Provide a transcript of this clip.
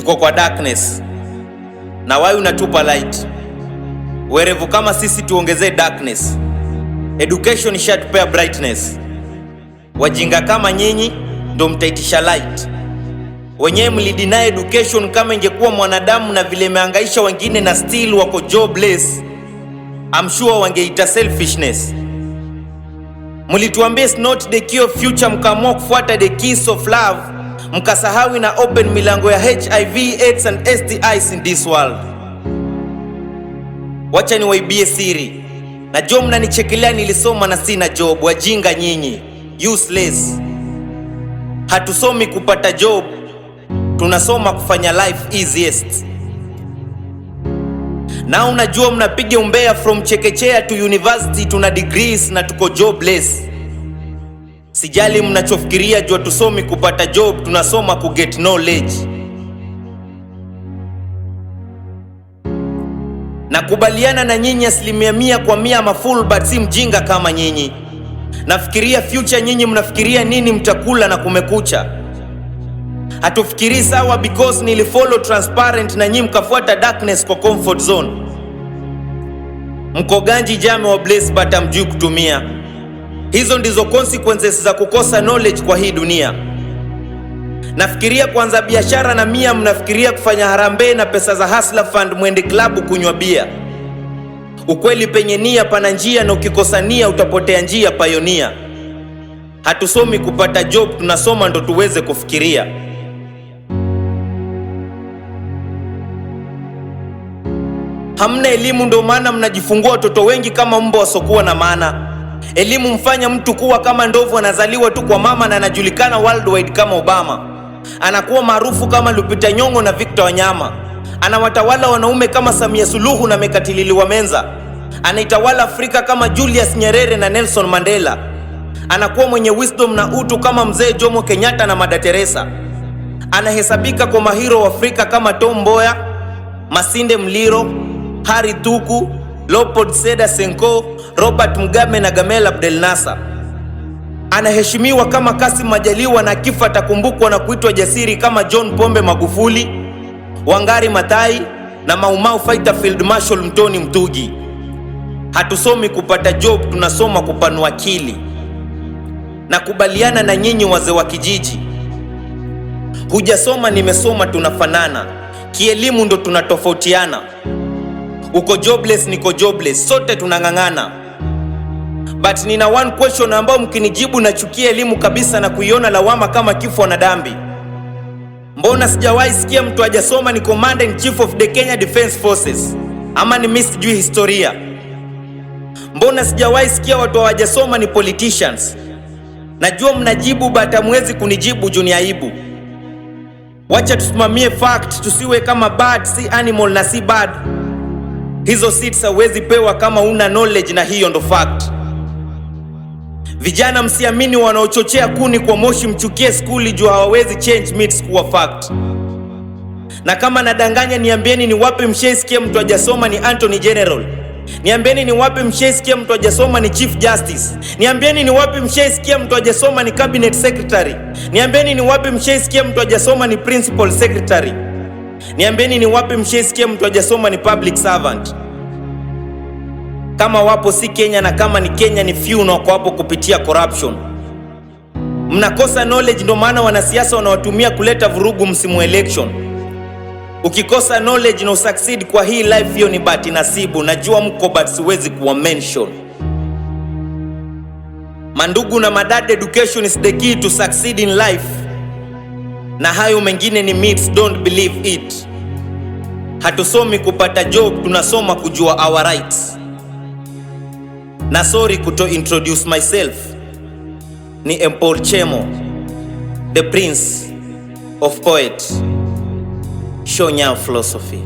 tuko kwa darkness na why unatupa light? Werevu kama sisi tuongezee darkness. Education ishatupea brightness. Wajinga kama nyinyi ndo mtaitisha light. Wenyewe mlideny education kama ingekuwa mwanadamu, na vile meangaisha wengine na still wako jobless. I'm sure wangeita selfishness. Mlituambia it's not the key of future, mkaamua kufuata the keys of love, mkasahawi na open milango ya HIV, AIDS and STIs in this world. Wacha ni waibie siri. Najua mnanichekelea nilisoma na sina job. Wajinga nyinyi, useless. Hatusomi kupata job, tunasoma kufanya life easiest. Na unajua mnapiga umbea from chekechea to university, tuna degrees na tuko jobless. Sijali mnachofikiria, jua tusomi kupata job, tunasoma ku get knowledge. Nakubaliana na nyinyi 100% ama full, but si mjinga kama nyinyi. Nafikiria future, nyinyi mnafikiria nini mtakula na kumekucha. Hatufikiri sawa because nilifollow transparent na nyinyi mkafuata darkness kwa comfort zone. Mko ganji jame wa bless but hamjui kutumia. Hizo ndizo consequences za kukosa knowledge kwa hii dunia. Nafikiria kuanza biashara na mnafikiria kufanya harambee na pesa za hustler fund, mwende klabu kunywa bia. Ukweli penye nia pana njia, na ukikosa nia utapotea njia, pioneer. Hatusomi kupata job, tunasoma ndo tuweze kufikiria. Hamna elimu, ndo maana mnajifungua watoto wengi kama mbwa wasokuwa na maana. Elimu mfanya mtu kuwa kama ndovu, anazaliwa tu kwa mama na anajulikana worldwide kama Obama. Anakuwa maarufu kama Lupita Nyong'o na Victor Wanyama. Anawatawala wanaume kama Samia Suluhu na Mekatilili Menza. Anaitawala Afrika kama Julius Nyerere na Nelson Mandela. Anakuwa mwenye wisdom na utu kama Mzee Jomo Kenyatta na Mother Teresa. Anahesabika kwa mahiro wa Afrika kama Tom Mboya, Masinde Muliro, Harry Tuku, Leopold Sedar Senghor, Robert Mugabe na Gamal Abdel Nasser. Anaheshimiwa kama Kassim Majaliwa, na kifa atakumbukwa na kuitwa jasiri kama John Pombe Magufuli, Wangari Maathai na Mau Mau fighter Field Marshal Mtoni Mtugi. Hatusomi kupata job, tunasoma kupanua akili. Nakubaliana na nyinyi wazee wa kijiji. Hujasoma nimesoma, tunafanana. Kielimu ndo tunatofautiana. Uko jobless, niko jobless, sote tunang'ang'ana. But nina one question ambao mkinijibu nachukia elimu kabisa na kuiona lawama kama kifo na dhambi. Mbona sijawahi sikia mtu hajasoma ni Commander in Chief of the Kenya Defence Forces? Ama ni miss sijui historia? Mbona sijawahi sikia watu hawajasoma ni politicians? Najua mnajibu but hamwezi kunijibu juu ni aibu. Wacha tusimamie fact, tusiwe kama bird, si animal na si bird. Hizo seats hauwezi pewa kama una knowledge, na hiyo ndo fact. Vijana msiamini wanaochochea kuni kwa moshi, mchukie skuli juu hawawezi change myths kuwa fact. Na kama nadanganya niambieni ni wapi mshaisikia mtu hajasoma ni Anthony General. Niambieni ni wapi mshaisikia mtu hajasoma ni Chief Justice. Niambieni ni wapi mshaisikia mtu hajasoma ni Cabinet Secretary. Niambieni ni wapi mshaisikia mtu hajasoma ni Principal Secretary. Niambieni ni wapi mshaisikia mtu hajasoma ni Public Servant. Kama wapo si Kenya, na kama ni Kenya ni few na wako hapo kupitia corruption. Mnakosa knowledge, ndo maana wanasiasa wanawatumia kuleta vurugu msimu election. Ukikosa knowledge na usucceed kwa hii life, hiyo ni bahati nasibu. Najua mko but siwezi kuwa mention. Mandugu na madad, education is the key to succeed in life. Na hayo mengine ni myths, don't believe it. Hatusomi kupata job, tunasoma kujua our rights. Na sorry kuto introduce myself. Ni Paul Chemo, the prince of poet, Shonyao philosophy.